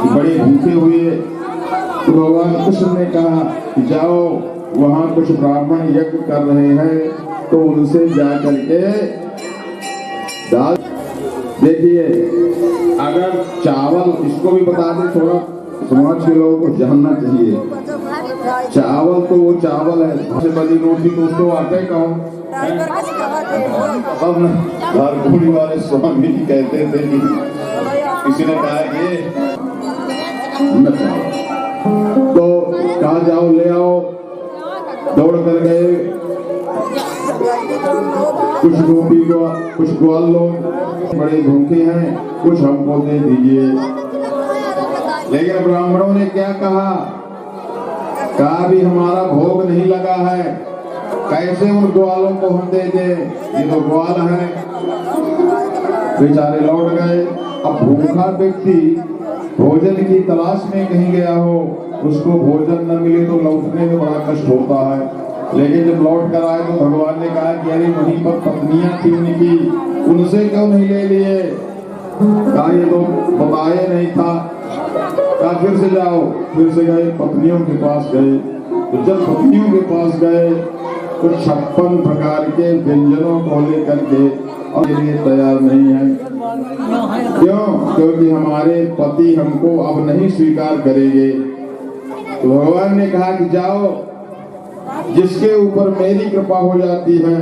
बड़े भूखे हुए। तो भगवान कृष्ण ने कहा कि जाओ, वहां कुछ ब्राह्मण यज्ञ कर रहे हैं तो उनसे जा करके दाल। देखिए, अगर चावल, इसको भी बता दें, थोड़ा समाज के लोगों को जानना चाहिए, चावल तो वो चावल है, सबसे बड़ी रोटी तो उसको आटे का हो। अब झारखंडी वाले स्वामी जी कहते थे कि किसी ने कहा ये तो कहा जाओ ले आओ, दौड़ कर गए, कुछ गोपी को, कुछ ग्वाल लोग बड़े भूखे हैं, कुछ हमको दे दीजिए। लेकिन ब्राह्मणों ने क्या कहा भी हमारा भोग नहीं लगा है, कैसे उन ग्वालों को हम दे दें, ये तो ग्वाल है। बेचारे लौट गए। अब भूखा व्यक्ति भोजन की तलाश में कहीं गया हो, उसको भोजन न मिले तो लौटने में बड़ा कष्ट होता है। लेकिन जब लौट कर आए तो भगवान ने कहा कि अरे वहीं पर पत्नियां थी उनकी, उनसे क्यों नहीं ले लिए? कहा ये तो बताया नहीं था। कहा फिर से जाओ, फिर से गए, पत्नियों के पास गए। तो जब पत्नियों के पास गए तो 56 प्रकार के व्यंजनों को लेकर के और ये लिए तैयार नहीं है। क्यों? क्योंकि हमारे पति हमको अब नहीं स्वीकार करेंगे। तो भगवान ने कहा कि जाओ, जिसके ऊपर मेरी कृपा हो जाती है,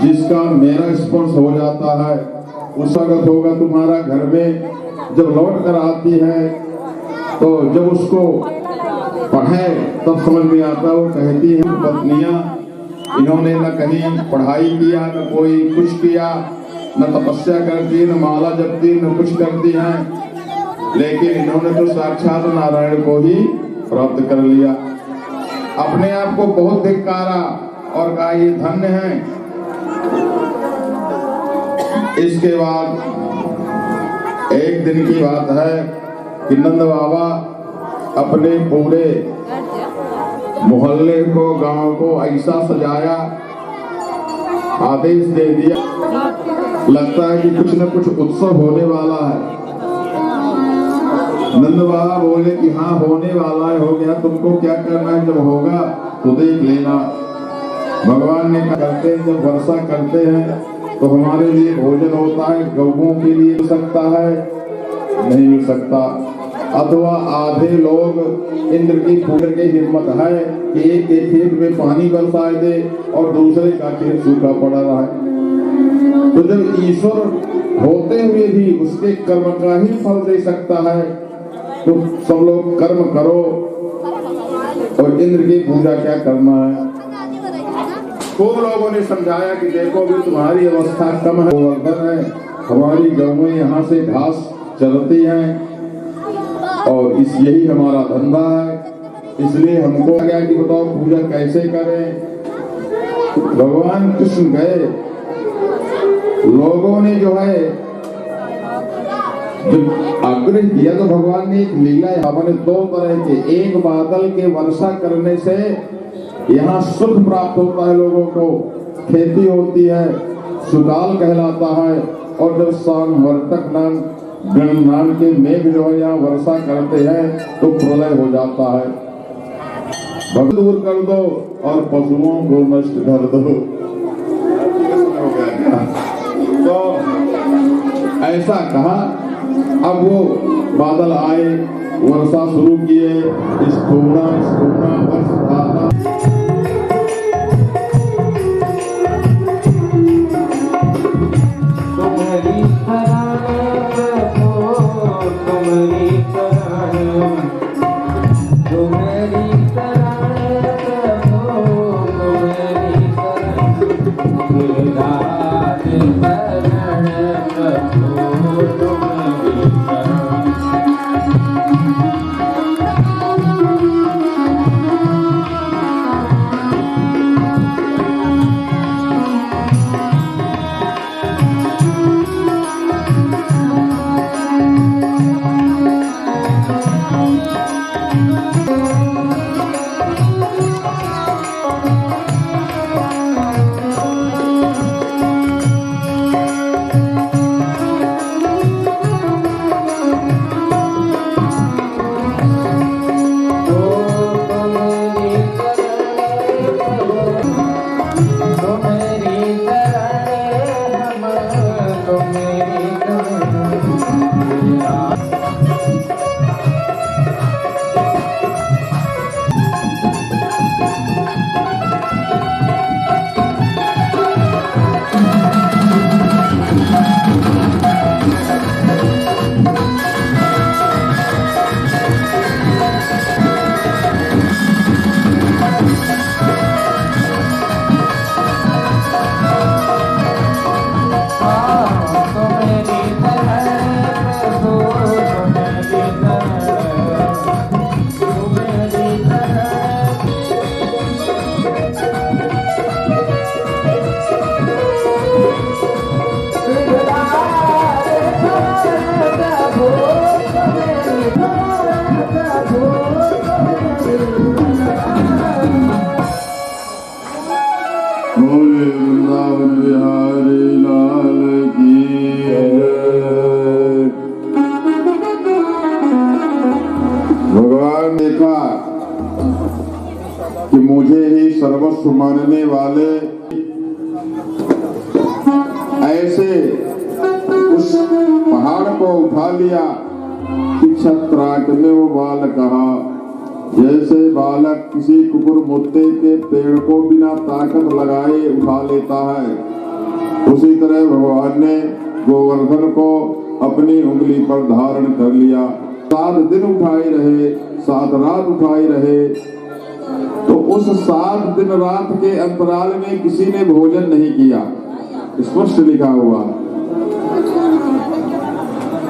जिसका मेरा स्पर्श हो जाता है, उस वक्त होगा तुम्हारा घर में। जब लौट कर आती है तो जब उसको पढ़े तब समझ में आता, वो कहती है पत्नियां इन्होंने न कहीं पढ़ाई किया, न कोई कुछ किया, न तपस्या करती, न माला जपती, न कुछ करती हैं, लेकिन इन्होंने तो साक्षात नारायण को ही प्राप्त कर लिया। अपने आप को बहुत धिक्कारा और कहा ये धन्य है। इसके बाद एक दिन की बात है कि नंद बाबा अपने पूरे मोहल्ले को, गांव को ऐसा सजाया, आदेश दे दिया, लगता है कि कुछ न कुछ उत्सव होने वाला है। नंद बाबा बोले कि हाँ होने वाला है, हो गया, तुमको क्या करना है, जब होगा तो देख लेना। भगवान ने करते हैं, जब वर्षा करते हैं तो हमारे लिए भोजन होता है, गौओं के लिए मिल सकता है, नहीं मिल सकता। अथवा आधे लोग इंद्र की पूजा की हिम्मत है कि एक के खेत में पानी बरसाए दे और दूसरे का खेत सूखा पड़ा रहा है। तो जब ईश्वर होते हुए भी उसके कर्म का ही फल दे सकता है, तो सब लोग कर्म करो और इंद्र की पूजा क्या करना है। खूब लोगों ने समझाया कि देखो भी तुम्हारी अवस्था कम है, गोवर्धन है, हमारी गौएं यहाँ से घास चलती हैं और यही हमारा धंधा है, इसलिए हमको क्या कि बताओ पूजा कैसे करें। भगवान कृष्ण गए, लोगों ने जो है जब आग्रह किया तो भगवान ने एक लीला हमारे दो तरह के, एक बादल के वर्षा करने से यहाँ सुख प्राप्त होता है, लोगों को खेती होती है, सुकाल कहलाता है, और जब शाम वर्तक नाम के मेघ जो है यहाँ वर्षा करते हैं तो प्रलय हो जाता है। भक्त दूर कर दो और पशुओं को नष्ट कर दो। तो ऐसा कहा। अब वो बादल आए, वर्षा शुरू किए, इस वर्ष था। कि मुझे ही सर्वस्व मानने वाले ऐसे उस पहाड़ को उठा लिया कि छत्राक में वो बाल कहा, जैसे बालक किसी कुकुर मुत्ते के पेड़ को बिना ताकत लगाए उठा लेता है, उसी तरह भगवान ने गोवर्धन को अपनी उंगली पर धारण कर लिया। 7 दिन उठाए रहे, 7 रात उठाए रहे। तो उस 7 दिन रात के अंतराल में किसी ने भोजन नहीं किया, स्पष्ट लिखा हुआ।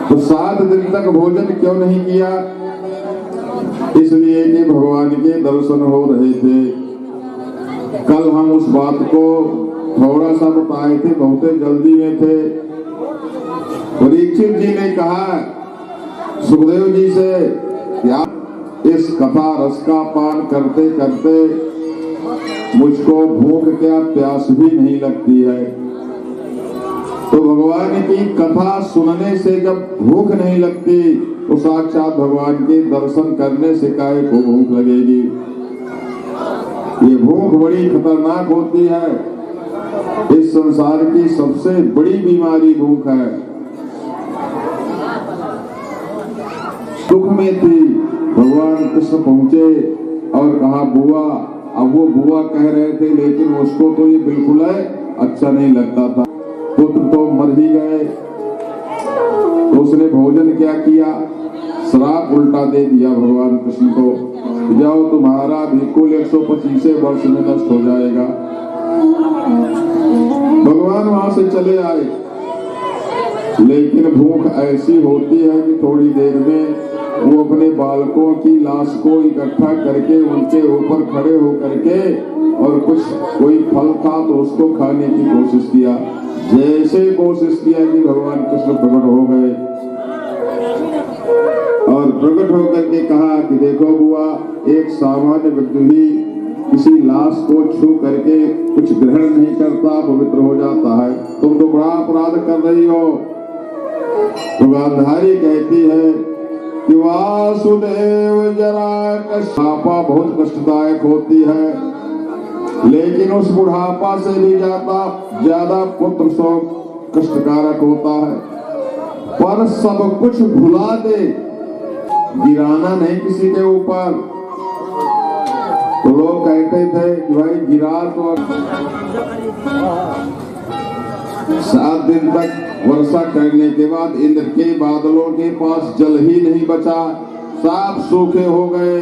तो 7 दिन तक भोजन क्यों नहीं किया? इसलिए कि भगवान के दर्शन हो रहे थे। कल हम उस बात को थोड़ा सा बताए थे, बहुत जल्दी में थे। परीक्षित जी ने कहा सुखदेव जी से, क्या इस कथा रस का पान करते करते मुझको भूख क्या प्यास भी नहीं लगती है। तो भगवान की कथा सुनने से जब भूख नहीं लगती तो साक्षात भगवान के दर्शन करने से काहे को भूख लगेगी। ये भूख बड़ी खतरनाक होती है। इस संसार की सबसे बड़ी बीमारी भूख है। सुख में थी, भगवान कृष्ण पहुंचे और कहा बुआ। अब वो बुआ कह रहे थे, लेकिन उसको तो ये बिल्कुल अच्छा नहीं लगता था। पुत्र तो मर ही गए, तो उसने भोजन क्या किया? श्राप उल्टा दे दिया भगवान कृष्ण को, जाओ तुम्हारा बिल्कुल 125 वर्ष में नष्ट हो जाएगा। भगवान वहां से चले आए, लेकिन भूख ऐसी होती है कि थोड़ी देर में वो अपने बालकों की लाश को इकट्ठा करके उनके ऊपर खड़े होकर के और कुछ कोई फल था तो उसको खाने की कोशिश किया। जैसे कोशिश किया कि भगवान कृष्ण प्रकट हो गए और प्रकट होकर के कहा कि देखो बुआ, एक सामान्य व्यक्ति भी किसी लाश को छू करके कुछ ग्रहण नहीं करता, पवित्र हो जाता है। तुम तो बड़ा अपराध कर रही हो। तो गांधारी कहती है कि वासुदेव जरा कष्टापा बहुत कष्टदायक होती है, लेकिन उस बुढ़ापा से भी ज्यादा पुत्र शोक कष्टकारक होता है। पर सब कुछ भुला दे, गिराना नहीं किसी के ऊपर। तो लोग कहते थे कि भाई गिरा तो 7 दिन तक वर्षा करने के बाद इंद्र के बादलों के पास जल ही नहीं बचा, साफ सूखे हो गए।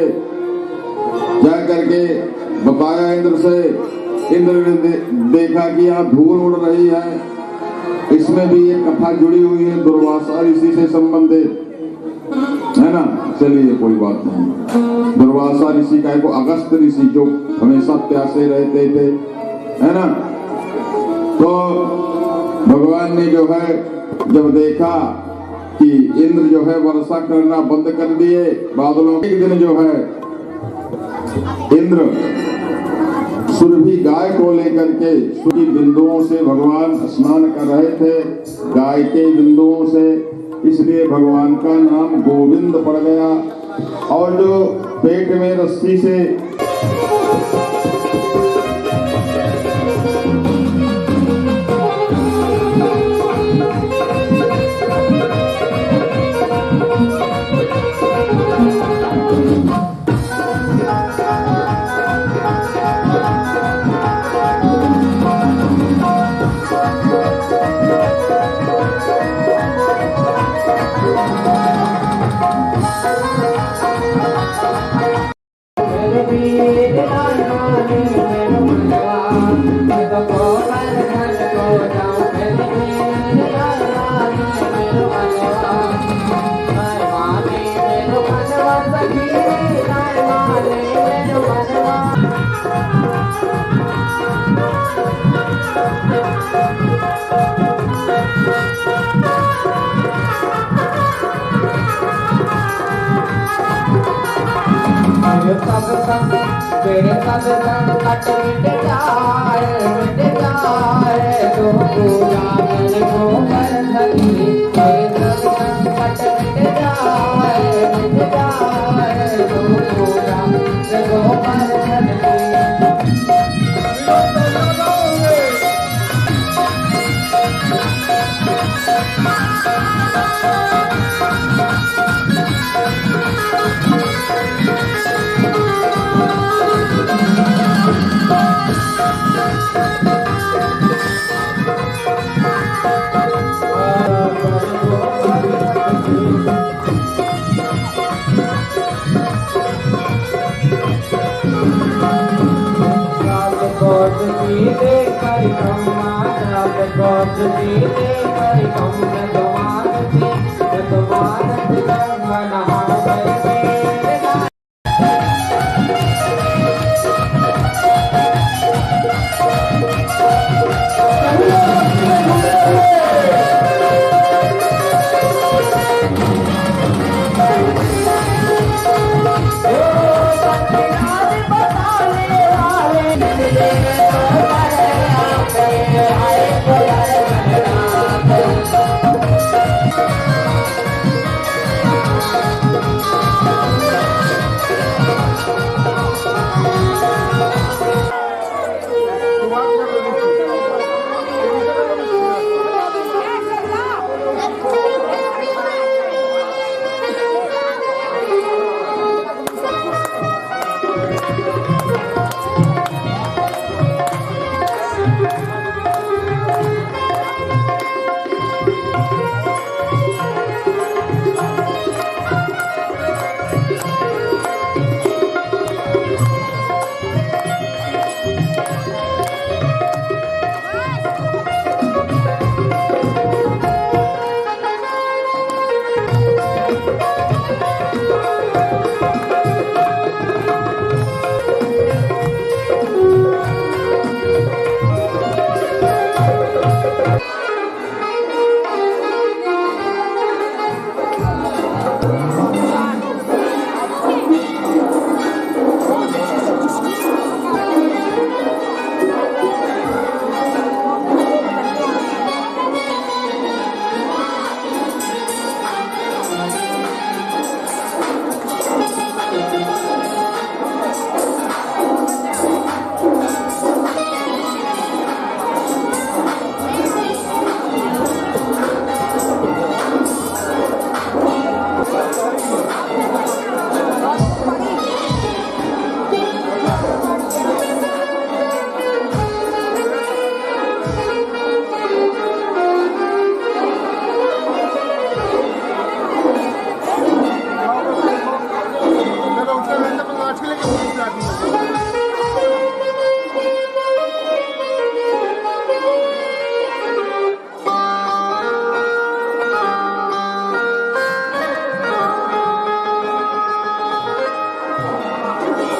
जा करके बताया इंद्र से, इंद्र ने देखा कि यहाँ धूल उड़ रही है। इसमें भी एक कथा जुड़ी हुई है दुर्वासा ऋषि से संबंधित, है ना। चलिए कोई बात नहीं। दुर्वासा ऋषि का को अगस्त ऋषि जो हमेशा प्यासे रहते थे, है ना। तो भगवान ने जो है जब देखा कि इंद्र जो है वर्षा करना बंद कर दिए बादलों, एक दिन जो है इंद्र सुरभि गाय को लेकर के सूर्य बिंदुओं से भगवान स्नान कर रहे थे, गाय के बिंदुओं से, इसलिए भगवान का नाम गोविंद पड़ गया। और जो पेट में रस्सी से तेरे सब संकट मिट जाए तो पूजा मन को कर सकी। तेरे सब संकट मिट जाए तो पूजा सोच सीते कर कम तुम्हारती गंगा नहा करके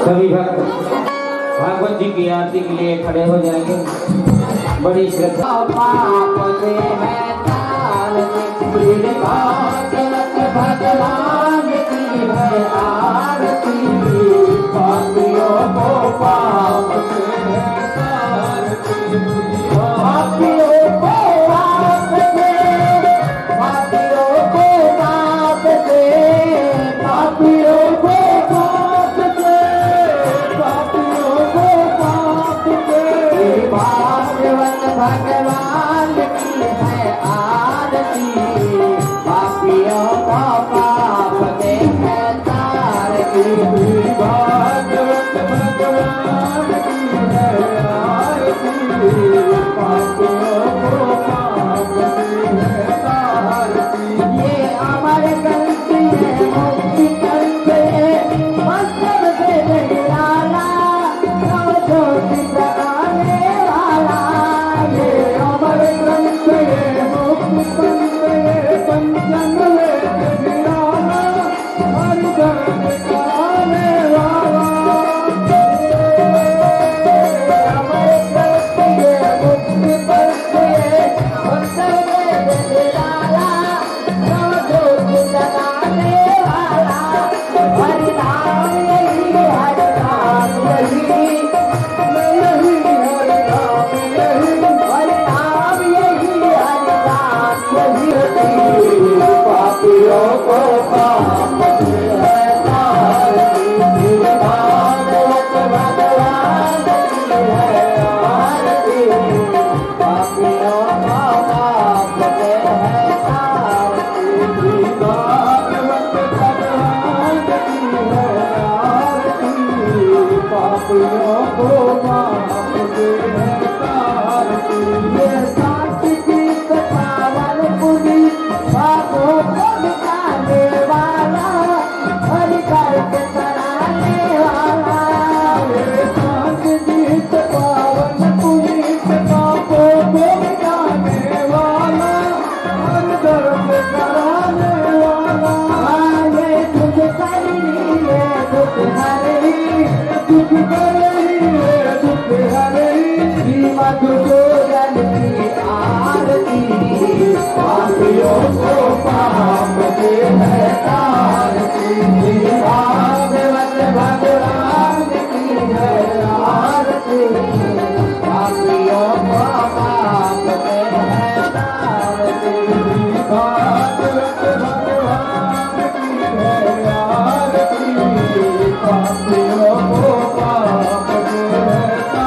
सभी भक्त भागवत जी की आरती के लिए खड़े हो जाएंगे। बड़ी श्रद्धा पाप से है ताल भगवान की है आरती पापियों को पाप से है तारती पापियों को पाप से पापियों को पाप से पापियों को भगवान की है आरती पापियों का पाप पापियों को पाप देता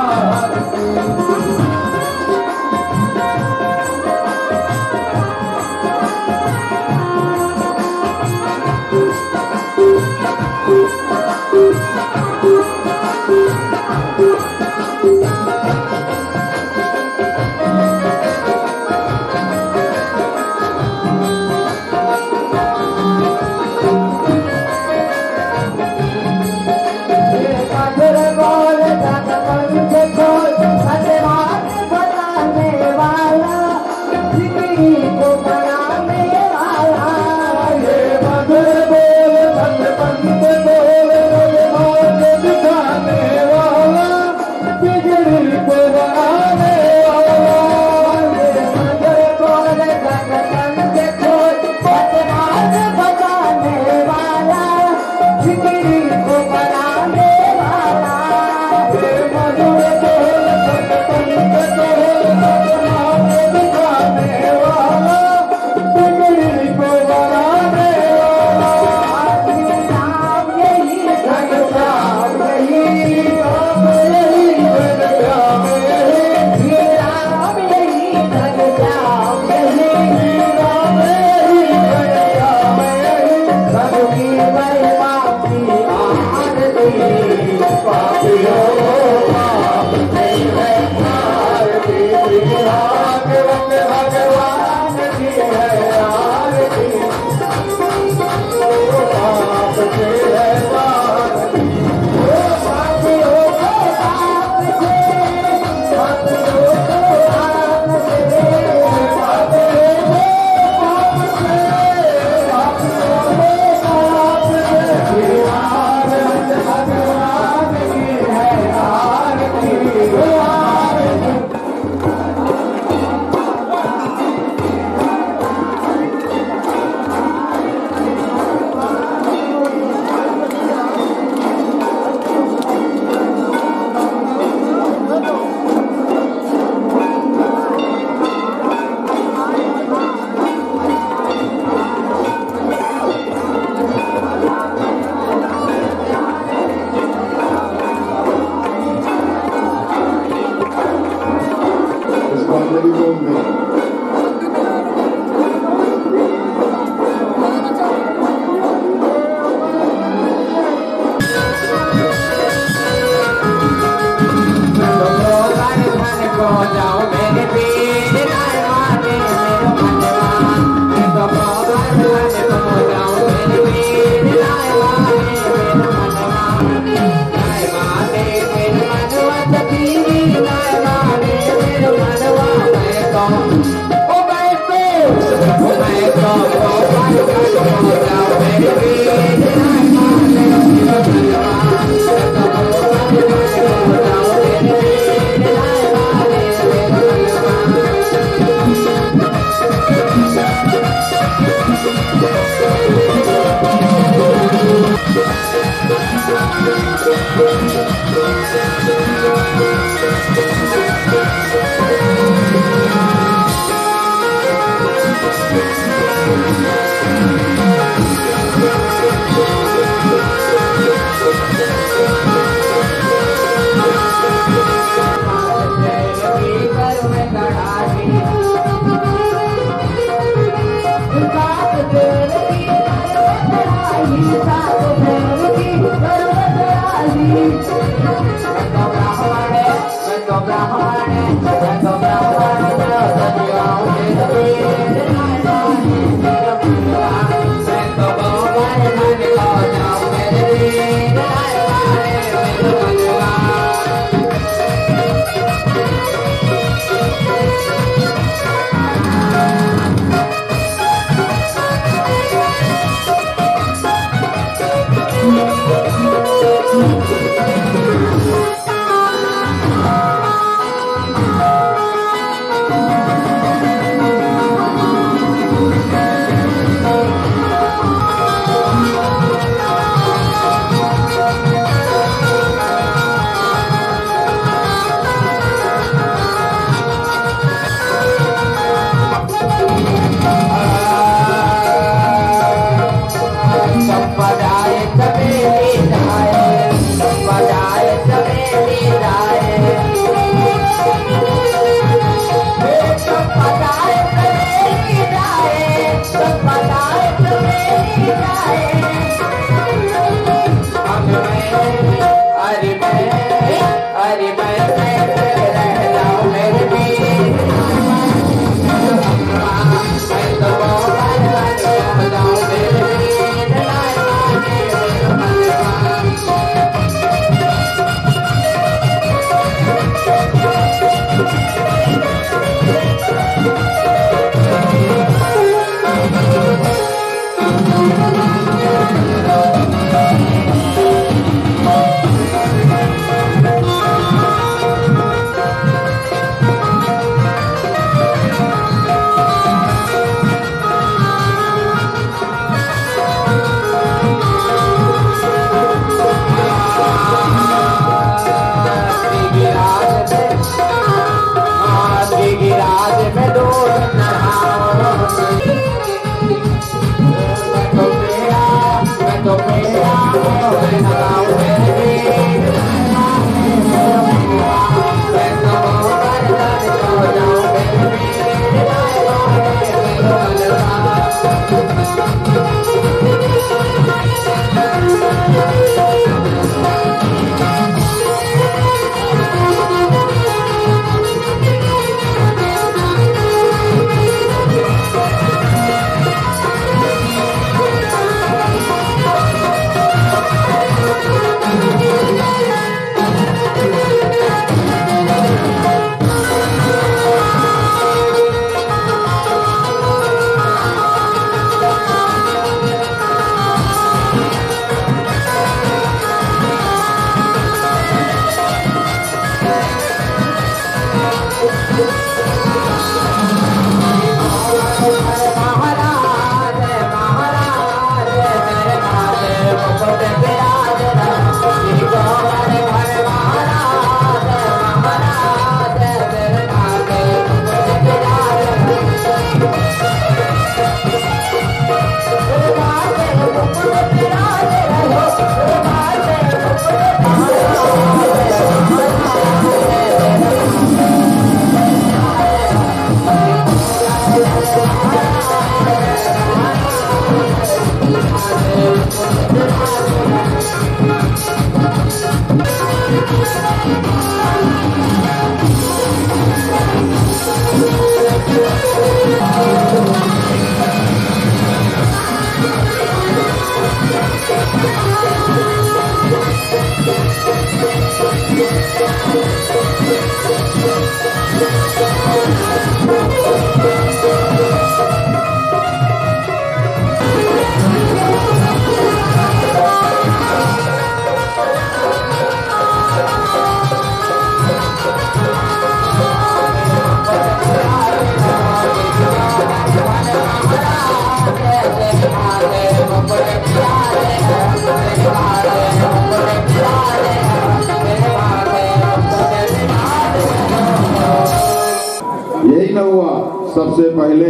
यही न हुआ, सबसे पहले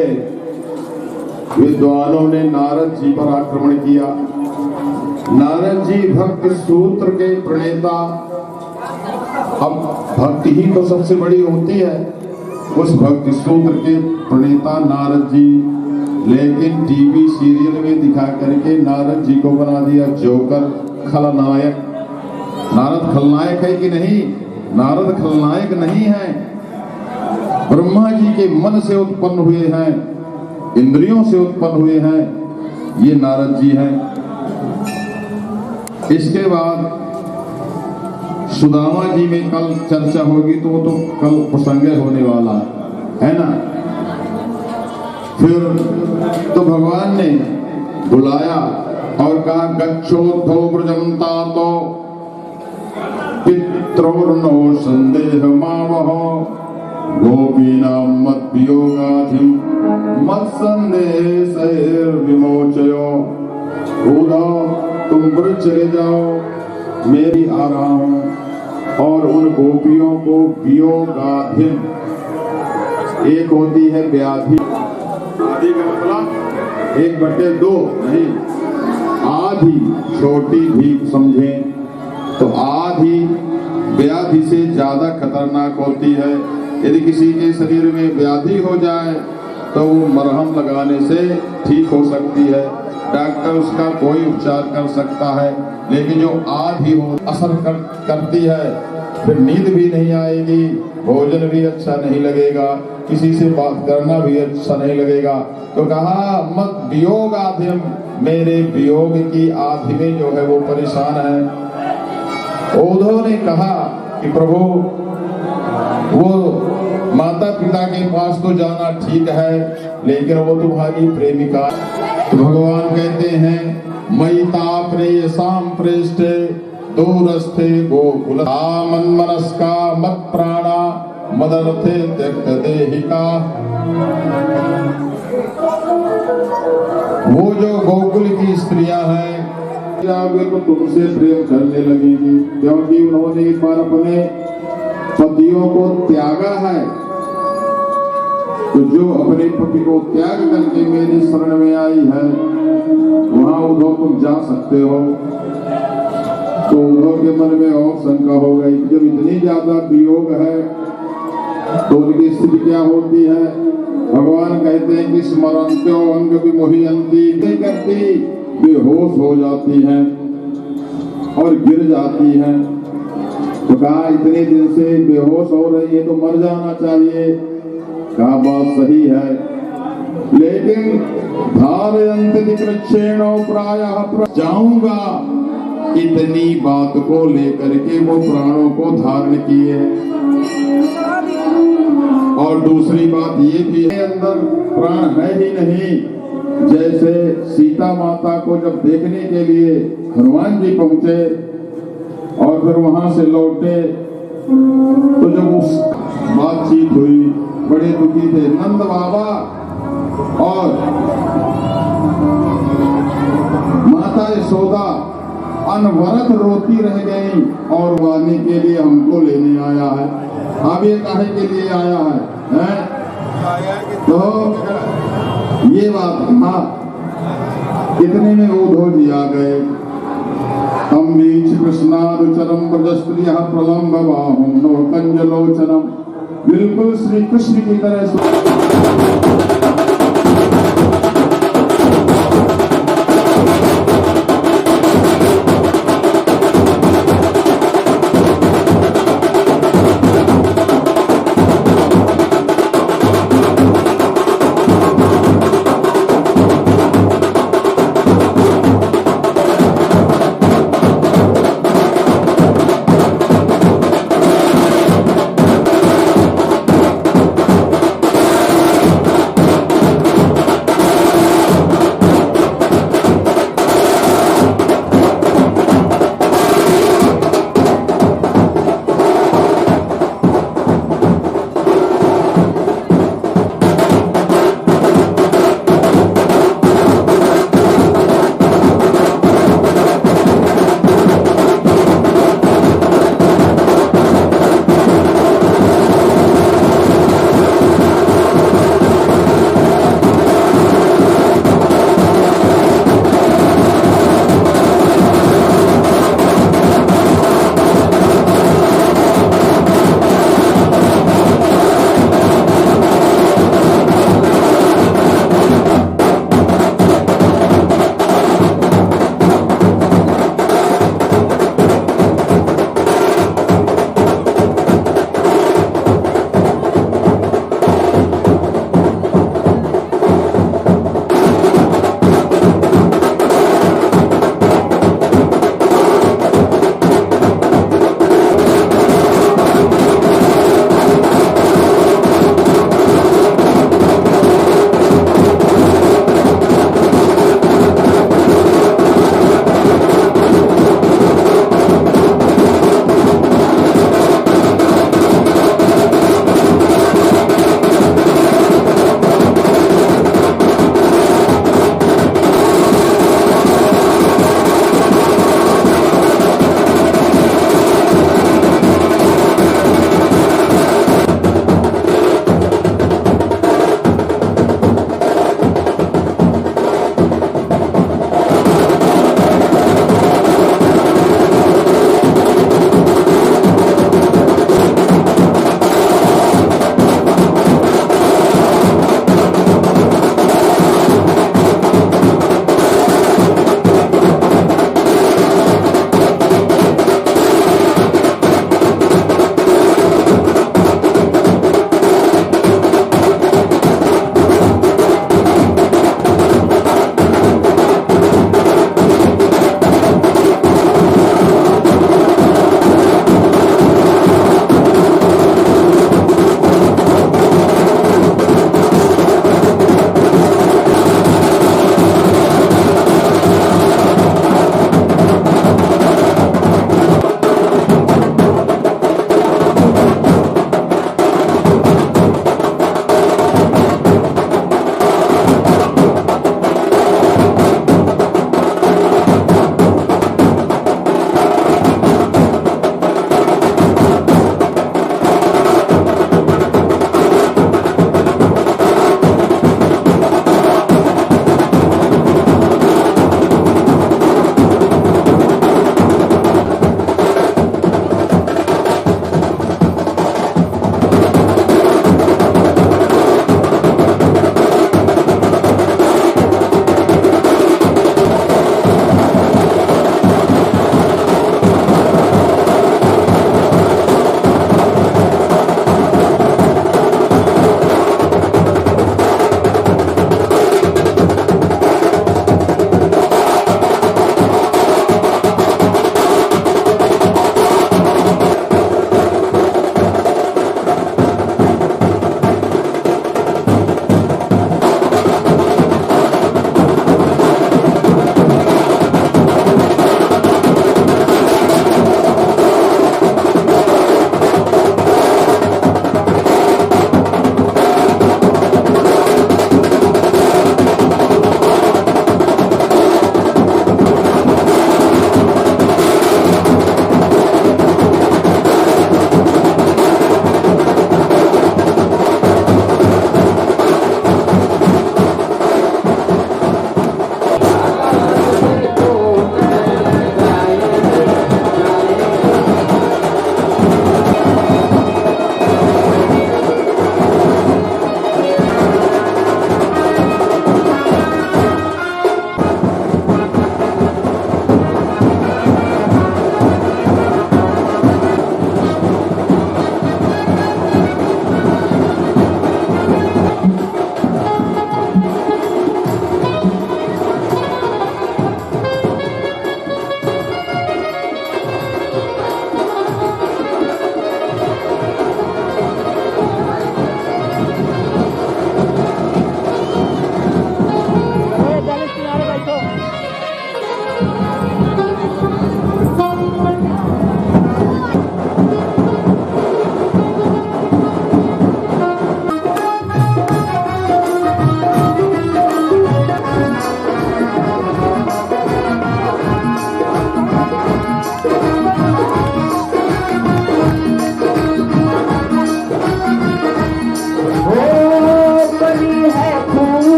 विद्वानों ने नारद जी पर आक्रमण किया। नारद जी भक्ति सूत्र के प्रणेता, अब भक्ति ही तो सबसे बड़ी होती है, उस भक्ति सूत्र के प्रणेता नारद जी, लेकिन टीवी सीरियल में दिखा करके नारद जी को बना दिया जोकर, खलनायक। नारद खलनायक है कि नहीं? नारद खलनायक नहीं है। ब्रह्मा जी के मन से उत्पन्न हुए हैं, इंद्रियों से उत्पन्न हुए हैं, ये नारद जी हैं। इसके बाद सुदामा जी में कल चर्चा होगी, तो वो तो कल प्रसंग होने वाला है ना। फिर तो भगवान ने बुलाया और कहा गच्छोद्धो व्रजं तातो पित्रोर्नो संदेह मावहो गोपीनां मद्वियोगाधिं मत्संदेह विमोचयो। उद्धव तुम व्रज चले जाओ, मेरी आ रहा हूं, और उन गोपियों को वियोगाधिम, एक होती है व्याधि, आदि का मतलब 1/2 नहीं, आधी छोटी भी समझें तो आधी व्याधि से ज्यादा खतरनाक होती है। यदि किसी के शरीर में व्याधि हो जाए तो वो मरहम लगाने से ठीक हो सकती है, डॉक्टर उसका कोई उपचार कर सकता है, लेकिन जो आधी हो असर करती है, फिर नींद भी नहीं आएगी, भोजन भी अच्छा नहीं लगेगा, किसी से बात करना भी अच्छा नहीं लगेगा। तो कहा मत वियोग आधिम, मेरे वियोग की आधि में जो है वो परेशान है। उद्धव ने कहा कि प्रभु वो माता पिता के पास तो जाना ठीक है, लेकिन वो तुम्हारी प्रेमिका। तो भगवान कहते हैं मयिता प्रेयसाम प्रेष्ठे दूरस्थे गोकुल मनमनस्का मत प्राणा मदर्थे त्यक्त देहिका। वो जो गोकुल की स्त्रियां हैं तो तुमसे प्रेम करने लगेगी, क्योंकि उन्होंने एक बार अपने पतियों को त्यागा है। तो जो अपने पति को त्याग करके मेरी शरण में आई है, वहां उद्धव तुम जा सकते हो। तो उद्धव के मन में और शंका हो गई कि जब इतनी ज्यादा वियोग है तो उनकी स्थिति क्या होती है। भगवान कहते हैं कि स्मरणत्यो अंग विमोहियन्ति, करती बेहोश हो जाती हैं और गिर जाती हैं। तो कहा इतने दिन से बेहोश हो रही है तो मर जाना चाहिए। कहा बात सही है, लेकिन धारयन्ति कृच्छेण प्रायः जाऊंगा, इतनी बात को लेकर के वो प्राणों को धारण किए। और दूसरी बात ये भी है, अंदर प्राण है ही नहीं। जैसे सीता माता को जब देखने के लिए हनुमान जी पहुंचे और फिर वहां से लौटे तो जब उस बातचीत हुई बड़े दुखी थे नंद बाबा, और माता यशोदा अनवरत रोती रह गई और वानी के लिए हमको लेने आया है। अब ये काहे के लिए आया है? तो ये बात हाँ, कितने में उद्धव जी आ गए। हम बीच कृष्णारुचरम प्रजस्त्रिय प्रलम्ब बाहुं नो कंजलोचनम, बिल्कुल श्री कृष्ण की तरह।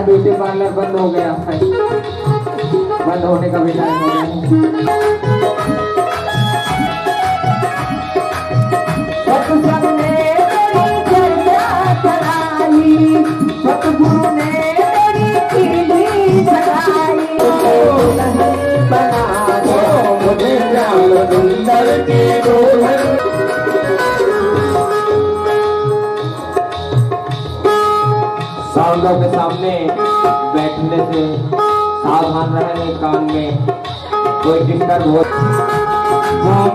ब्यूटी पार्लर बंद हो गया है, बंद होने का भी टाइम हो गया। सत्संग ने तेरी चर्चा कराई, सतगुरु ने तेरी कीर्ति सगाई। बना दो मुझे श्याम सुंदर की दुल्हन। साउंडों के सामने बैठने से सावधान रहने, कान में कोई डिस्टर्ब हो।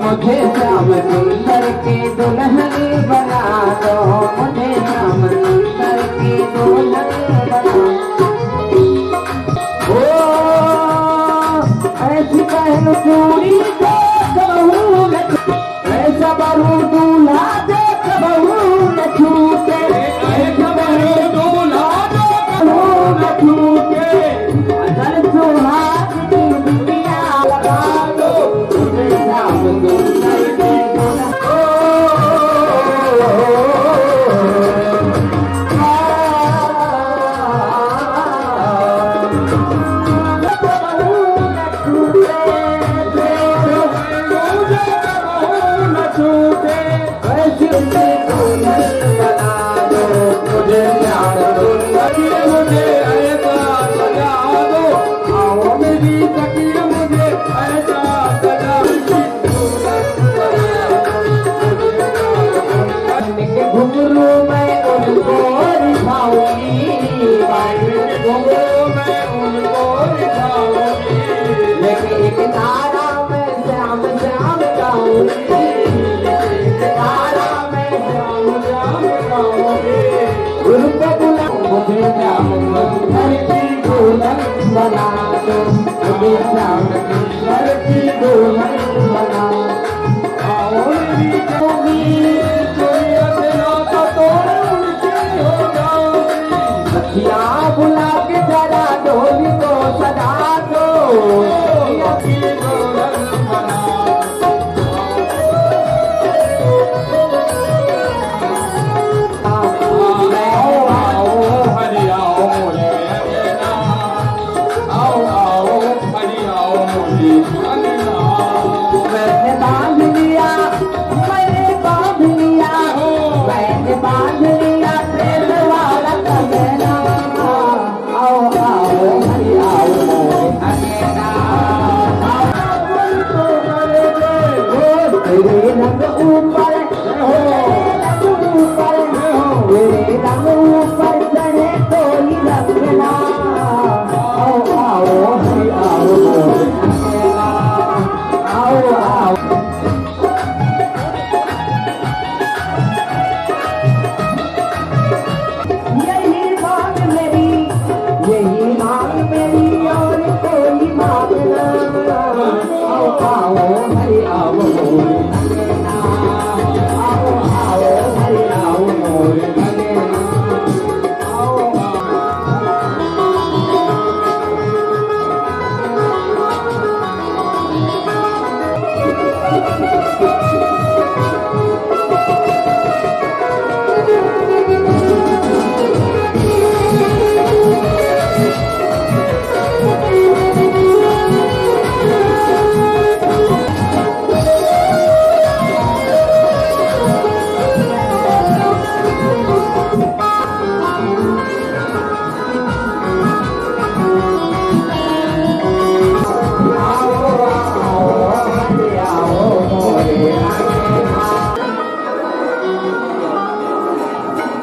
मुझे श्याम सुंदर की दुल्हन बना दो, मुझे श्याम सुंदर की दुल्हन बना दो। ऐसी पहन पूरी को कहूँ न, ऐसा बरू दूल्हा जो कहूँ न छूटे। बना दो मुझे श्याम सुंदर की दुल्हन बना। आओ मेरी जोगी सखिया बुला के जरा ढोली को सजा दो।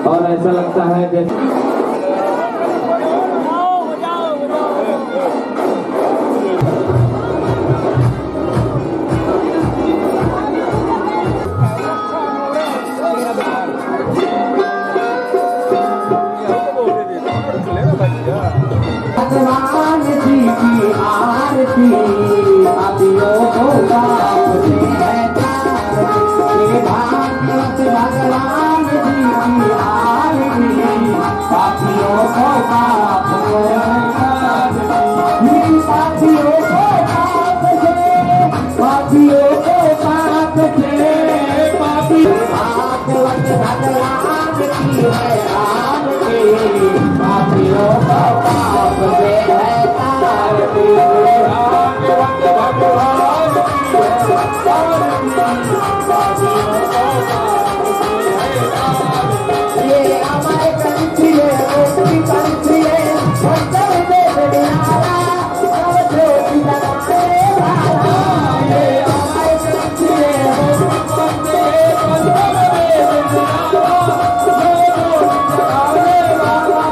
और ऐसा लगता है जैसे भगवान जी की आरती अभियो को बाप से है तारती। भागवत भगवान जी की आरती पापियों को बाप से है तारती। पापियों को बाप से, पापियों को बाप से, पापी भागवत भगवान की है आरती पापियों को बाप से है तारती। भागवत भगवान की है आरती पापियों को बाप से है तारती। ये हमारे कंट्री है, ओपी कंट्री है, उत्तर देव दिनारा सब ज्योति लगाने वाला। ये हमारे कंट्री है, ओपी कंट्री है, उत्तर देव दिनारा सब ज्योति लगाने वाला।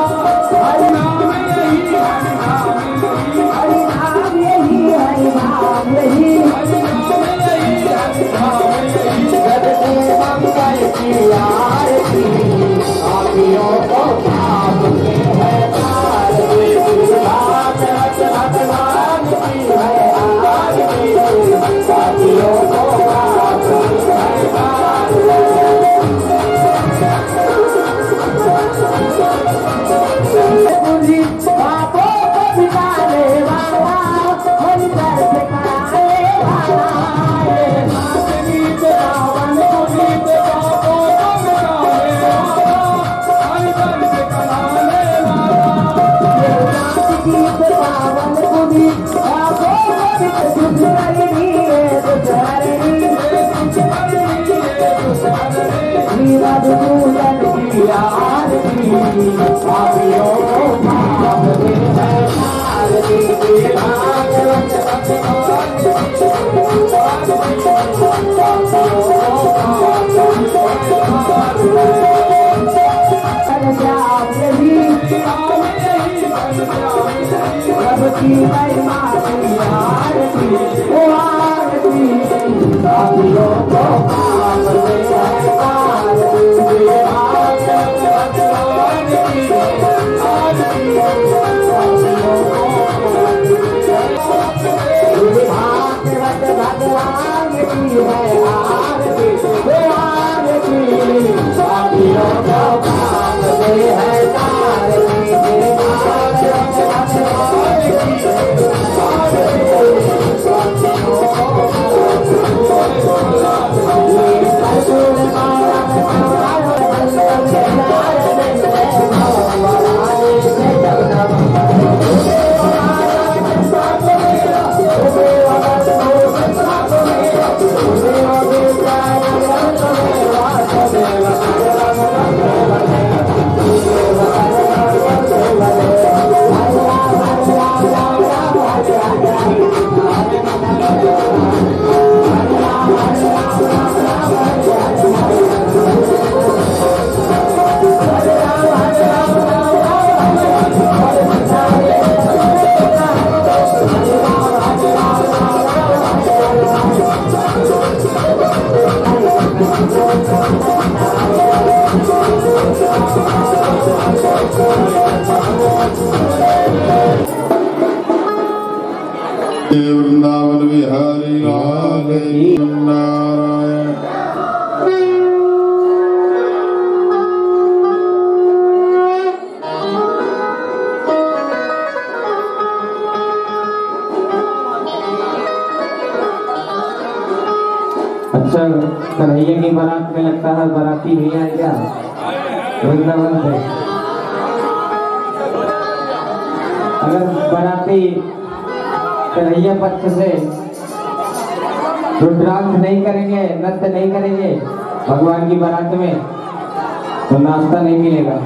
हरि नाम यही, हरि नाम यही, हरि नाम यही, हरि नाम यही, हरि नाम यही, हरि नाम यही। जग के मंगल की आरती पापियों को बाप से है तारती। भागवत भगवान की है आरती पापियों को बाप से है तारती। पूरी पापों को मिटाने वाला, हरि दर से कराने वाला। ये नागरीत रावण पुनीत पापों को मिटाने वाला, हरि दर से कराने वाला। ये नागरीत रावण पुनीत पापों को दुष्कर्मी है, दुष्कर्मी मधुसूदन की आरती पापियों को बाप से है तारती। भागवत भगवान की आरती पापियों को बाप से है तारती। श्याम यही सबकी महिमा की आरती, वो आरती पापियों को बाप से है तारती। भागवत भगवान की आरती पापियों को बाप से है तारती। भागवत भगवान की है आरती, वो आरती पापियों को बाप से है तारती। भागवत भगवान की आरती पापियों को बाप वृंदावन बिहारी लाल की नारायण। अच्छा, कन्हैया की बारात में लगता है बाराती नहीं आए क्या वृंदावन से? अगर बाराती कन्हैया पक्ष से रुद्राक्ष नहीं करेंगे, नृत्य नहीं करेंगे भगवान की बारात में, तो नाश्ता नहीं मिलेगा।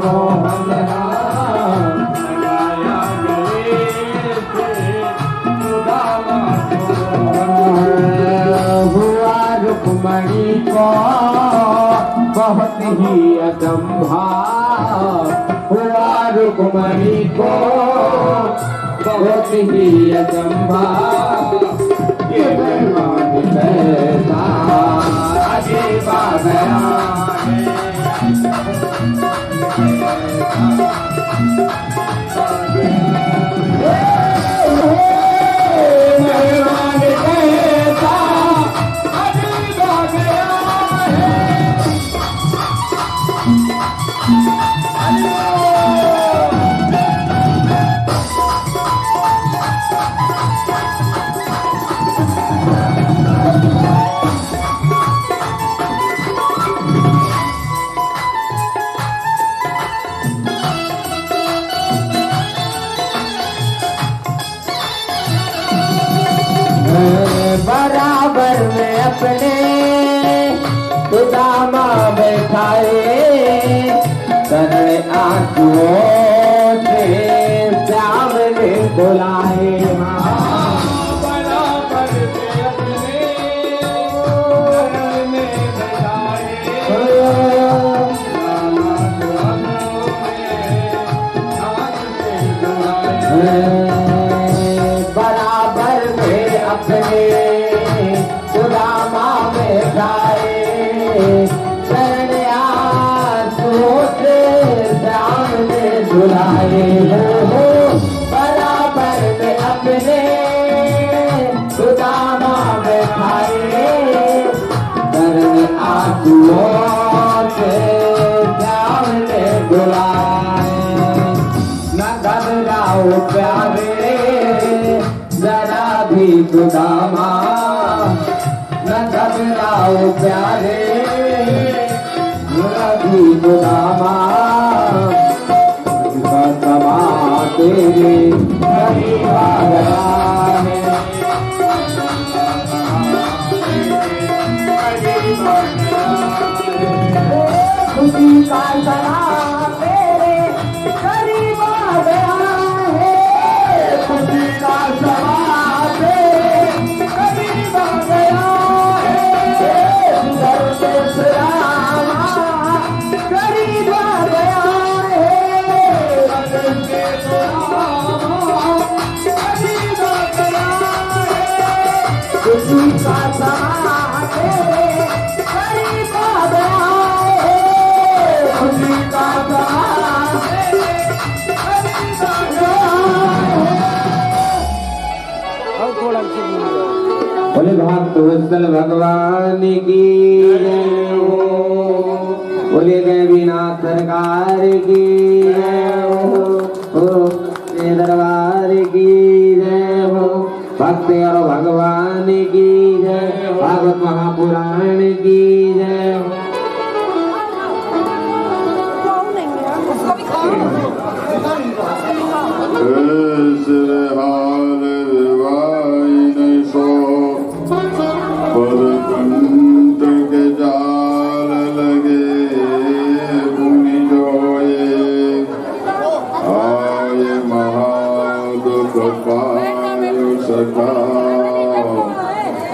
मोहन लगाया गले से सुदामा हुआ रुक्मणी को बहुत ही अचंभा हुआ रुक्मणी को बहुत ही अचंभा ये मेहमान कैसा अजीब आ गया मेहमान कैसा अजीब आ गया बराबर में अपने सुदामा बैठाए करने आंसुओं से श्याम ने बुलाए बराबर में अपने शरण में बैठाए बराबर में अपने सुदामा में गाए शरण आंसुओं से श्याम ने बुलाए हो बराबर में अपने सुदामा में खाए शरण आंसुओं से श्याम ने बुलाए न घबराओ प्यारे जरा भी सुदामा न घबराओ प्यारे जरा भी सुदामा समा तेरे करीब आ गया है खुशी का समा तेरे करीब आ गया है खुशी का समा तेरे करीब आ गया है करीब आ गया है खुशी का समा तेरे करीब आ गया है खुशी का समा तेरे करीब आ गया है बोले भक्त वत्सल भगवान की जय हो बोले देवीनाथ सरकार की जय हो दरबार की जय हो भक्त और भगवान की जय भागवत महापुराण की जय हो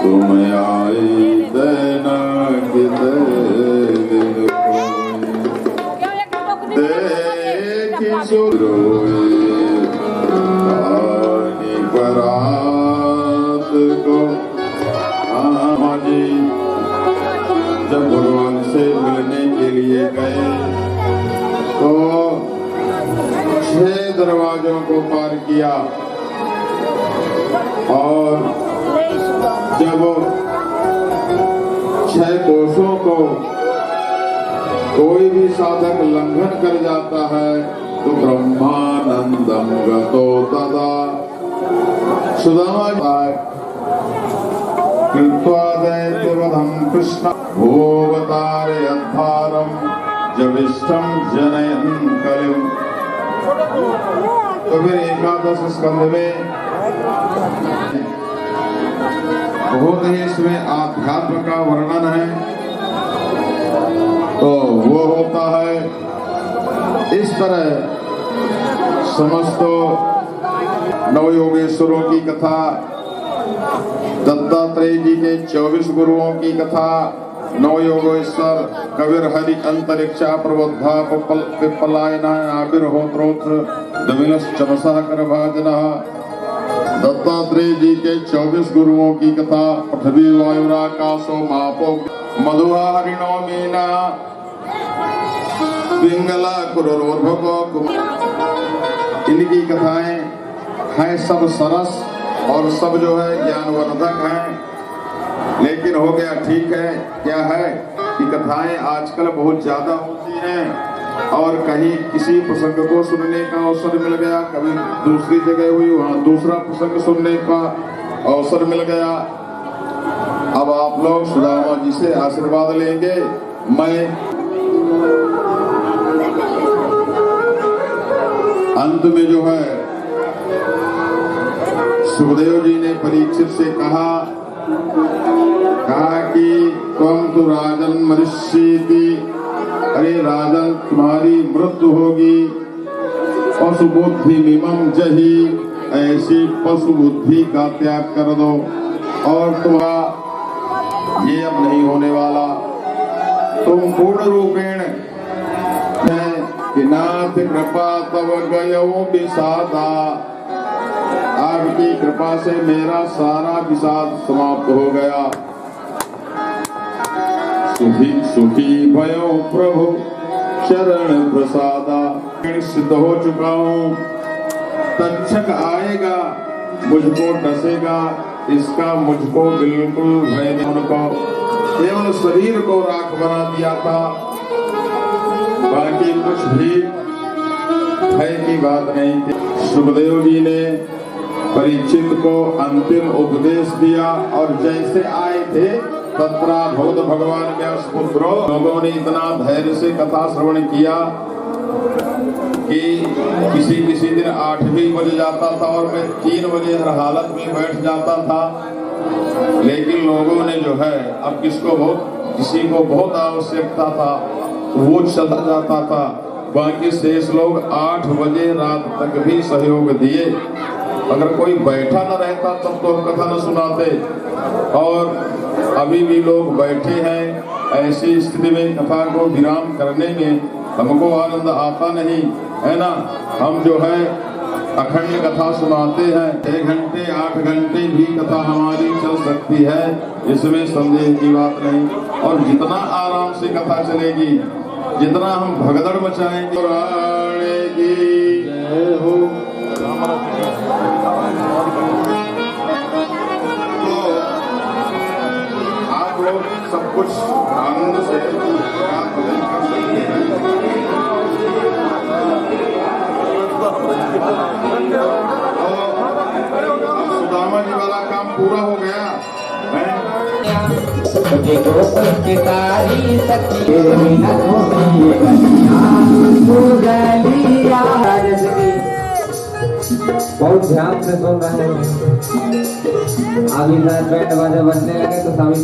तुम आई देना देखी सुरोए बरात को हाँ जी जब भगवान से मिलने के लिए गए तो 6 दरवाजों को पार किया और जब 6 कोसों को कोई भी साधक लंघन कर जाता है तो ब्रह्मानंदम गतो तदा सुदामा कृत्वा दैत्यवधं कृष्ण भोवतारे अद्धारम जविष्ठम जनयन् कलिम। तो फिर 11 स्कंध में बहुत ही इसमें आध्यात्म का वर्णन है। तो वो होता है इस तरह समस्त नवयोगेश्वरों की कथा, दत्तात्रेय जी के 24 गुरुओं की कथा, नवयोगेश्वर कविर हरि अंतरिक्षा प्रबुद्धा पिप्पलायन आविर्होत्रोत्र दमिलश्चमसा कर भाजना। दत्तात्रेय जी के 24 गुरुओं की कथा, पृथ्वी वायुराकाशो मापो मधुआ हरिणो मीना पिंगला कुरुर्भको। इनकी कथाएं हैं सब सरस और सब जो है ज्ञानवर्धक हैं। लेकिन हो गया ठीक है, क्या है कि कथाएं आजकल बहुत ज्यादा होती हैं और कहीं किसी प्रसंग को सुनने का अवसर मिल गया, कभी दूसरी जगह हुई वहां दूसरा प्रसंग सुनने का अवसर मिल गया। अब आप लोग सुदामा जी से आशीर्वाद लेंगे। मैं अंत में जो है सुखदेव जी ने परीक्षित से कहा कि तुम तो राजन मनुष्येति, अरे राजन तुम्हारी मृत्यु होगी, पशु बुद्धि मिमम जही, ऐसी पशु बुद्धि का त्याग कर दो और तुम्हारा ये अब नहीं होने वाला। तुम पूर्ण रूपेण कि नाथ कृपा तब गयो विषादा, आपकी कृपा से मेरा सारा विषाद समाप्त हो गया। सुखी सुखी भयो प्रभु चरण प्रसादा, सिद्ध हो चुका हूँ, तक्षक आएगा मुझको डसेगा, इसका मुझको बिल्कुल भय नहीं। उनको केवल शरीर को राख बना दिया था, बाकी कुछ भी भय की बात नहीं थी। सुखदेव जी ने परीक्षित को अंतिम उपदेश दिया और जैसे आए थे तत्रा भगवत भगवान व्यासपुत्रो। लोगों ने इतना धैर्य से कथा श्रवण किया कि किसी दिन 8 भी बज जाता था और मैं 3 बजे हर हालत में बैठ जाता था। लेकिन लोगों ने जो है अब किसी को बहुत आवश्यकता था वो चला जाता था, बाकी शेष लोग 8 बजे रात तक भी सहयोग दिए। अगर कोई बैठा न रहता तब तो हम कथा न सुनाते, और अभी भी लोग बैठे हैं। ऐसी स्थिति में कथा को विराम करने में हमको आनंद आता नहीं है ना। हम जो है अखंड कथा सुनाते हैं, 1 घंटे 8 घंटे भी कथा हमारी चल सकती है, इसमें संदेह की बात नहीं। और जितना आराम से कथा चलेगी, जितना हम भगदड़ मचाएंगे, जय हो। तो आप लोग सब कुछ आनंद से कर सकते हैं। सुदामा जी वाला काम पूरा हो गया है। बहुत ध्यान से सुन रहे हैं। अभी बैंड बाजा बजने लगे तो सभी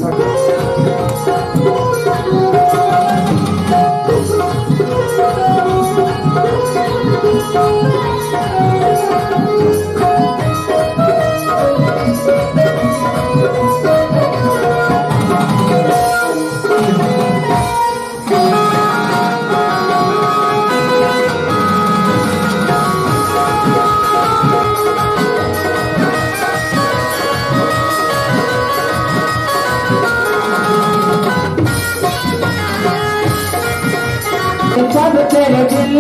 सब तेरे दिल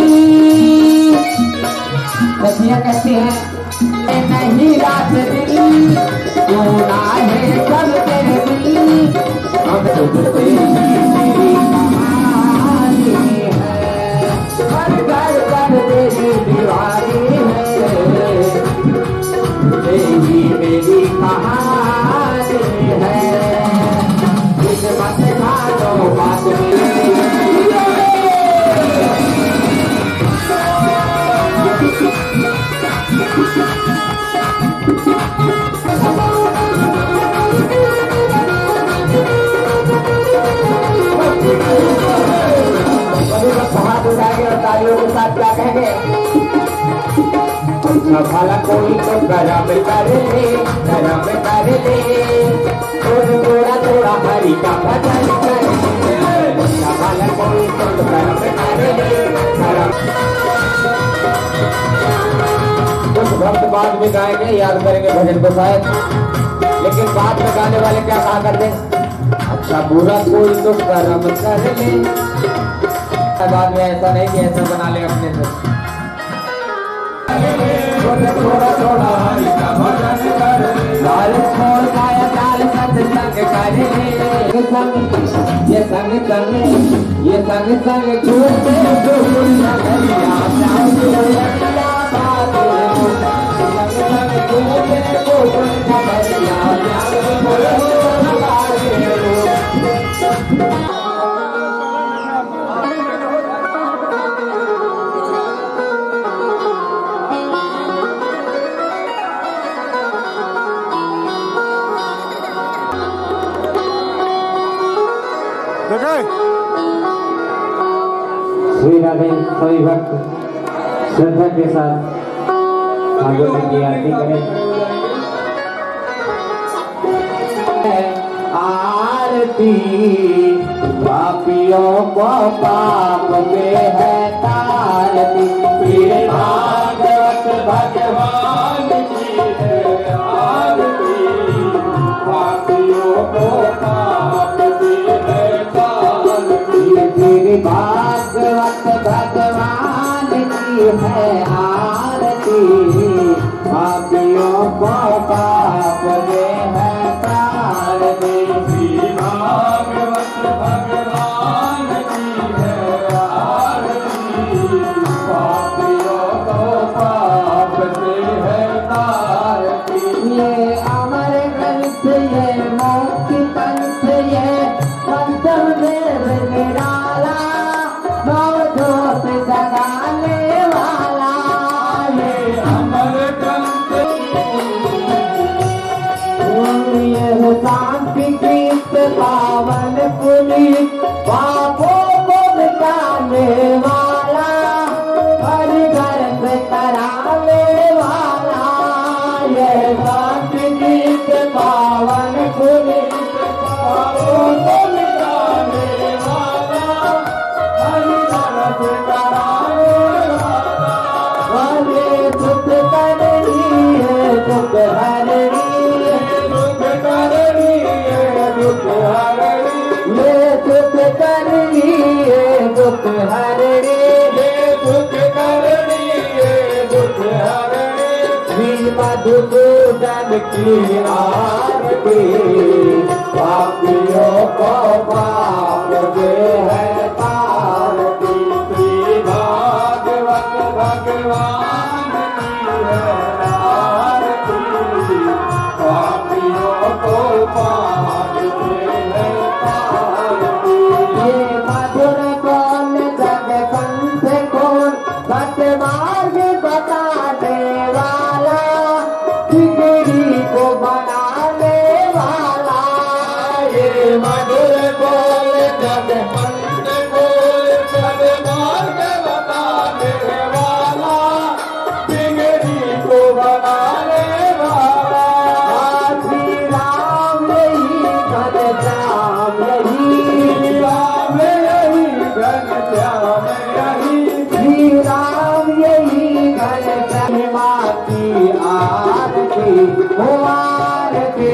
रसिया कहते हैं नहीं रात दिल सोना है सब तेरे दिल। हम तुझसे हर घर कर तेरी दीवारी है, तेरी मेरी कहानी है। किस्मत का तो बात न भला कोई तो गरम कर ले, गरम कर ले, थोड़ा थोड़ा हरि का भजन कर ले, न भला कोई तो गरम कर ले, गरम। कुछ भक्त बाद में गाएंगे, याद करेंगे भजन को शायद, लेकिन बाद में गाने वाले क्या कहा करते, अच्छा बुरा कोई तो कर्म कर ले। बाद में ऐसा नहीं कि ऐसा बना ले अपने से, थोड़ा थोड़ा हरि का भजन कर ले, लाल छोड़ गाया लाल सत्संग कर ले, ये संग ये संग संग छूटे गुरु नगरिया संग संग छूटे गुरु नगरिया। श्री राधे सभी भक्त श्रद्धा के साथ भागवत की आरती करें। आरती पापियों को पाप में है तारती, श्री भागवत भगवान की है आरती, पापियों को पाप में है तारती, श्री भागवत भगवान की है आरती, पापियों को पाप में है तारती, श्री भागवत भगवान की है आरती, पापियों को पाप से है तारती। ये अमर ग्रंथ ये मोक्ष पंथ ये पंचम देव निराला, जगाने वाला ये अमर ग्रंथ, ये शांति गीत पावन पुनीत पापों को मिटाने वाला, हरि घर से कराने वाला, ये शांति गीत पावन पुनीत पापों को मिटाने वाला, हरि घर से कराने वाला, हरे दुख करनी है दुख हरनी है दुख करनी है दुख हरनी, ये दुख करनी है दुख हरनी, ये दुख करनी है दुख हरनी, श्री मधुसूदन की आरती, पापियों को पाप से है तारती, श्री भागवत भगवान की है आरती, पापियों को पाप से है तारती। ये मधुर कौन जग पंथ कौन सत्य मार्ग बताने वाला, बिगड़ी को बनाने वाला, ये मधुर कौन जग पंथ कौन सत्य मार्ग बताने वाला, बिगड़ी को बनाने वाला, श्री राम यही घन श्याम यही, राम यही घन श्याम यही, श्री राम यही घन श्याम की आरती, हो आरती,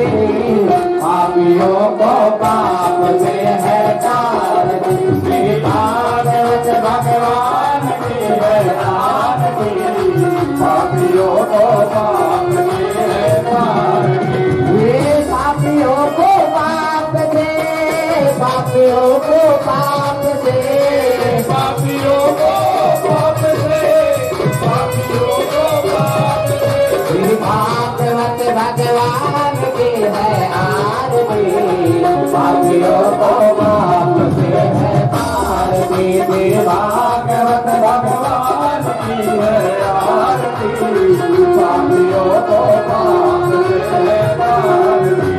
पापियों को पाप से है तारती, श्री भागवत भगवान की है आरती, पापियों को पाप से है तारती, ये पापियों को पाप से, पापियों को पाप से, पापियों को पाप से, पापियों को पाप से, श्री भागवत भगवान की है आरती, पापियों को पाप से है तारती, श्री भागवत भगवान की है आरती, पापियों को पाप से है तारती।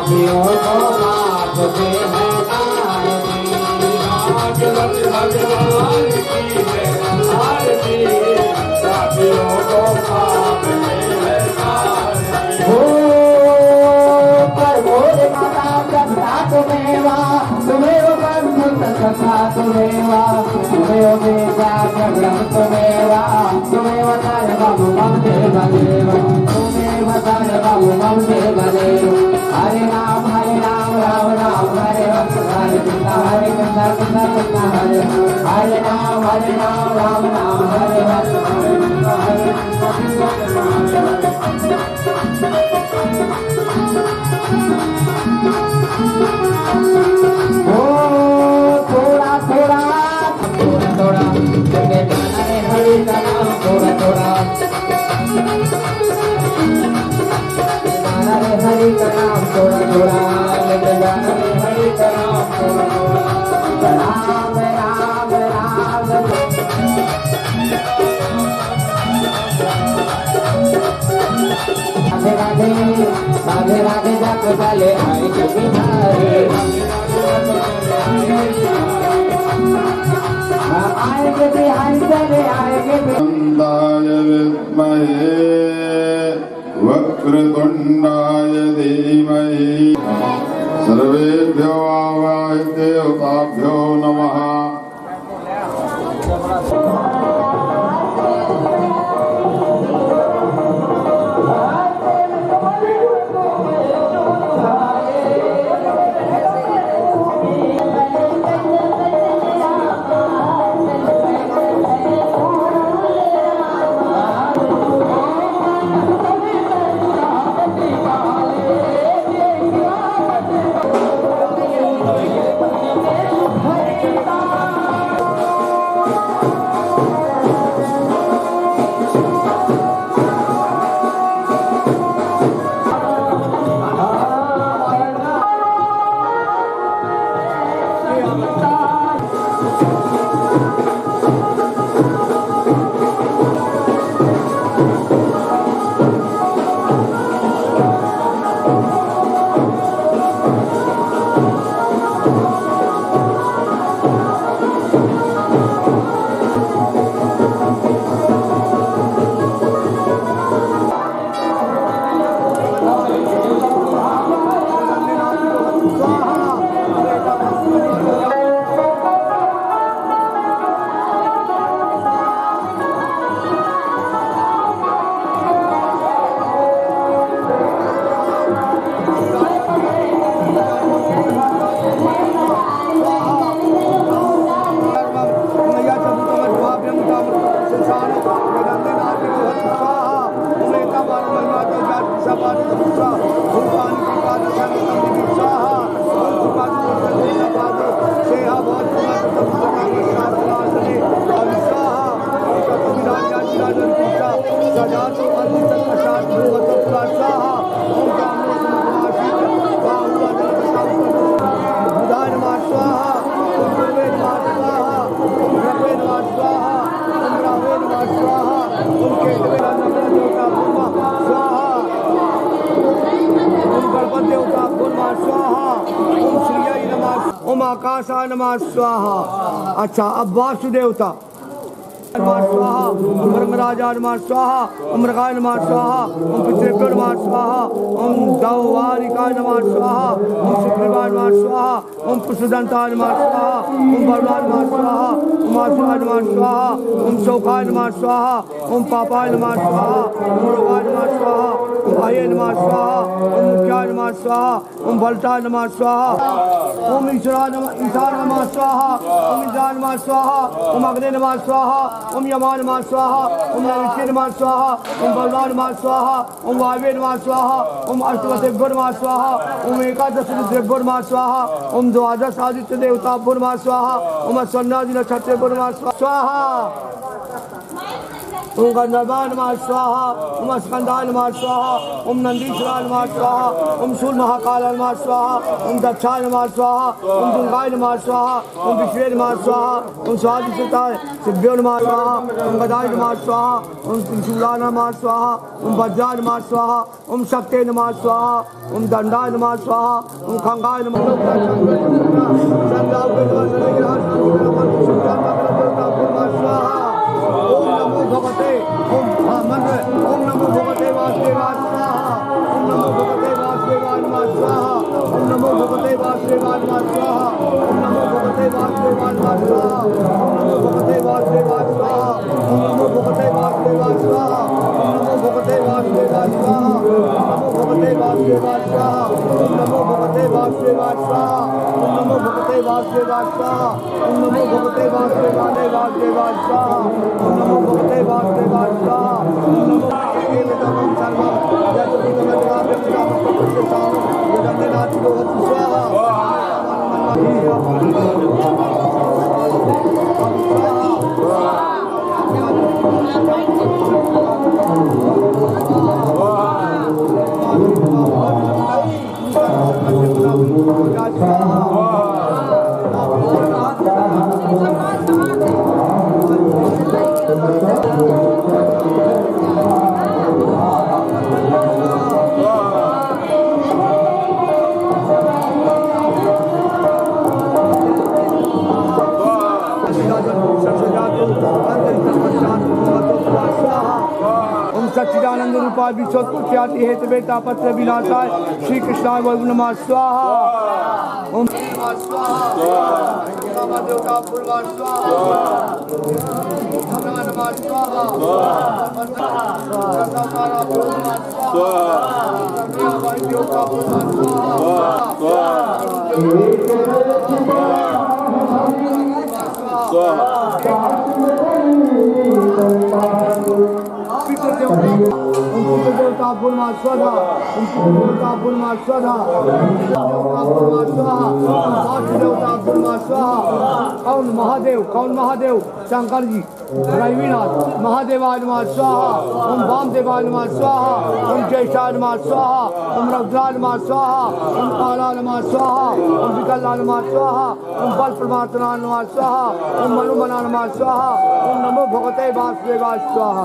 पापियों को पाप से है आरती। भागवत भगवान की है आरती, पापियों को पाप से है आरती। हो प्रभोर माता सखा तुम्हेवा, तुम्हें बंधु सखा तुम्हेवा, तुम्हें बेटा जगम तुम्हेवा, तुम्हें बताए बाबू मम देव देव, तुम्हें बताए बाबू मम देव देव। हरे राम राम राम हरे हरे कृष्ण हरे कृष्ण कृष्ण कृष्ण हरे हरे राम राम राम हरे हरे कृष्ण हरे कृष्ण कृष्ण कृष्ण हरे। हरि का नाम थोड़ा थोड़ा, लेकिन गाना रे हरि का नाम थोड़ा थोड़ा। राम राम राम राधे राधे राधे राधे जाको डाले आए के बिहारी, आएंगे बिहारी चले आएंगे वक्रतुंडाय विद्महे वक्रतुंडाय धीमहि सर्वेभ्यो आवाहित देवताभ्यो नमः। ओम आकाशा नमः स्वाहा। अच्छा, अब वासुदेवता नमः स्वाहा, ओम ब्रह्मराजा नमः स्वाहा, ओम मृगाय नमः स्वाहा, ओम पितृभ्यो नमः स्वाहा, ओम गौवारिकाय नमः स्वाहा, ओम शुक्रिवाय नमः स्वाहा, ओम पुष्पदंताय नमः स्वाहा, ओम वरुणाय नमः स्वाहा, ओम आसुराय नमः स्वाहा, ओम शोकाय नमः स्वाहा, ओम पापाय नमः स्वाहा, ओम रोगाय नमः स्वाहा, ओम आये नमः स्वाहा, ओम मुख्याय नमः स्वाहा, ओम बलताय नमः स्वाहा, ओम ईश्वराय नमः स्वाहा, ओम इंद्राय नमः स्वाहा, ओम अग्ने नमः स्वाहा, ओम यमाय नमः स्वाहा, ओम नमस्ते नमः स्वाहा, ओम बलवाय नमः स्वाहा, ओम वायवे नमः स्वाहा, ओम अष्टवतेभ्यो नमः स्वाहा, ओम एकादश रुद्रेभ्यो नमः स्वाहा, ओम द्वादश आदित्य देवताभ्यो नमः स्वाहा, ओम स्वर्ण नक्षत्रेभ्यो नमः स्वाहा। ओम गंधर्वाय नमः स्वाहा, ओम स्कंदाय नमः स्वाहा, ओम नंदीश्वराय नमः स्वाहा, ओम शूल महाकालाय नमः स्वाहा, ओम दक्षाय नमः स्वाहा, ओम दुर्गाय नमः स्वाहा, ओम विश्वे नमः स्वाहा, ओम स्वादिष्टाय सिद्ध्यो नमः स्वाहा, ओम गदाय नमः स्वाहा, ओम त्रिशूलाय नमः स्वाहा, ओम वज्राय नमः स्वाहा, ओम शक्ते नमः स्वाहा, ओम दंडाय नमः स्वाहा, ओम खंगाय नमः स्वाहा। ओम नमो भगवते ओम नमो भगवते वासुदेवाय स्वाहा, ओम नमो भगवते वासुदेवाय नमः स्वाहा, ओम नमो भगवते वासुदेवाय नमः स्वाहा, ओम नमो भगवते वासुदेवाय नमः स्वाहा, ओम नमो भगवते वासुदेवाय स्वाहा, ओम नमो भगवते वासुदेवाय स्वाहा, ओम नमो भगवते वासुदेवाय स्वाहा, ओम नमो भगवते वासुदेवाय स्वाहा, ओम नमो भगवते वासुदेवाय स्वाहा, ओम नमो भगवते वासुदेवाय स्वाहा, ओम नमो भगवते वासुदेवाय स्वाहा, ओम नमो भगवते वासुदेवाय स्वाहा, ओम नमो केवलम सर्वम सच्चिदानंद रूपाय विश्वोत्पत्ति हेतवे तापत्र विनाशाय श्री कृष्णाय वै नमः स्वाहा। ओम नमः स्वाहा, नमः देवता पूर्वा स्वाहा, नमः स्वाहा, नमः पूर्वा स्वाहा, नमः देवता पूर्वा देवता पूर्वा स्वधा, देवता पूर्वा स्वधा, देवता पूर्वा स्वाहा। कौन महादेव, कौन महादेव? शंकर जी। रविनाथ महादेवाय नमः स्वाहा, ओम वामदेवाय नमः स्वाहा, ओम जयशाय नमः स्वाहा, ओम रौद्राय नमः स्वाहा, ओम कालाय नमः स्वाहा, ओम विकलाय नमः स्वाहा, ओम बल परमात्माय नमः स्वाहा, ओम मनुमनाय नमः स्वाहा, ओम नमो भगवते वासुदेवाय स्वाहा।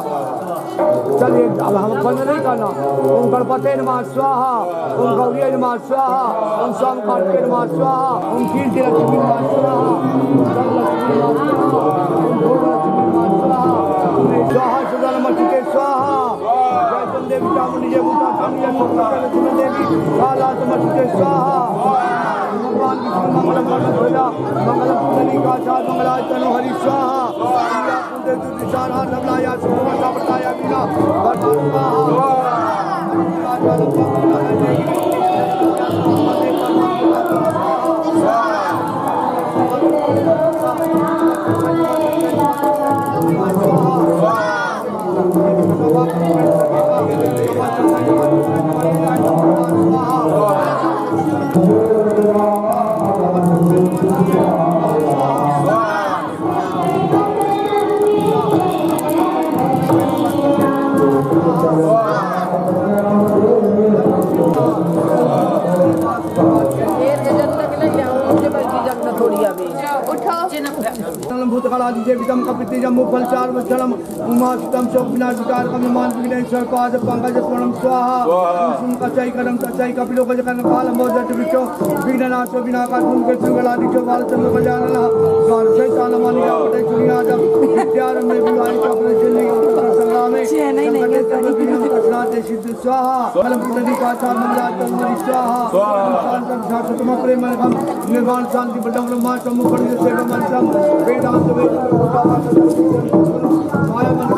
चलिए अब हम बंद नहीं करना। ओम गणपते नमः स्वाहा, ओम गौरी नमः स्वाहा, ओम स्वामी नमः स्वाहा, ओम कीर्ति लक्ष्मी नमः स्वाहा, ओम धनलक्ष्मी नमः स्वाहा, ओम भोगलक्ष्मी नमः स्वाहा, ओम स्वाहा सदा नमस्ते स्वाहा। जय चंदेवी चामुंडी जय भूता चामुंडी जय सोमनाथ देवी काला नमस्ते स्वाहा। भगवान विष्णु मंगलम ध्वजा मंगलम पुंडरीकाक्षाय मंगलाय तनु हरि स्वाहा। कुंदे दुर्दिशाना नवलाया सुमता बताया बिना भूतकालादिदेवितम कपितजम मुफलचार वत्सलम उमासुतम शोकविनाशकार कविमान विघ्नेश्वर पाद पंकज स्वर्णम स्वाहा। कुसुम कचई करम तचई कपिलो गजकर्ण कालम बोधट विचो विघ्ननाशो विनाकार धूमके सुगलादिचो बालचंद्र गजानन स्वारसे कालमानि आपटे सुनियाजम विद्यारंभ में विवाहि चक्र जिल्ली संग्रामे संकटे सर्व विघ्नं कष्णाते सिद्ध स्वाहा। कलम पुंडरीकाक्षाय मंगलाय तन्मनि स्वाहा। शांतं शाश्वतम प्रेमनगम निर्वाण शांति बडं ब्रह्मा सम्मुखं सेवमंत्रम वेदांत वेद माया मन